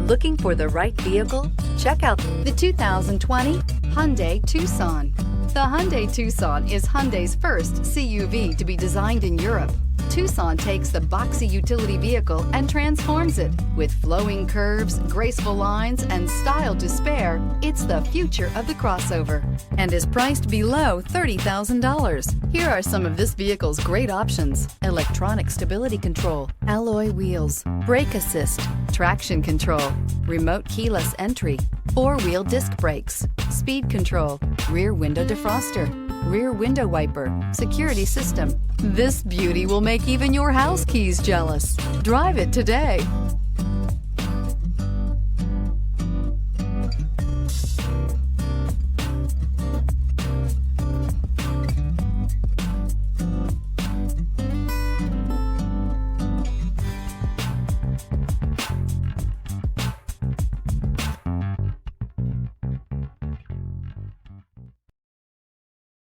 Looking for the right vehicle? Check out the 2020 Hyundai Tucson. The Hyundai Tucson is Hyundai's first CUV to be designed in Europe. Tucson takes the boxy utility vehicle and transforms it. With flowing curves, graceful lines, and style to spare, it's the future of the crossover and is priced below $30,000. Here are some of this vehicle's great options: electronic stability control, alloy wheels, brake assist, traction control, remote keyless entry, four-wheel disc brakes, speed control, rear window defroster, rear window wiper, security system. This beauty will make even your house keys jealous. Drive it today.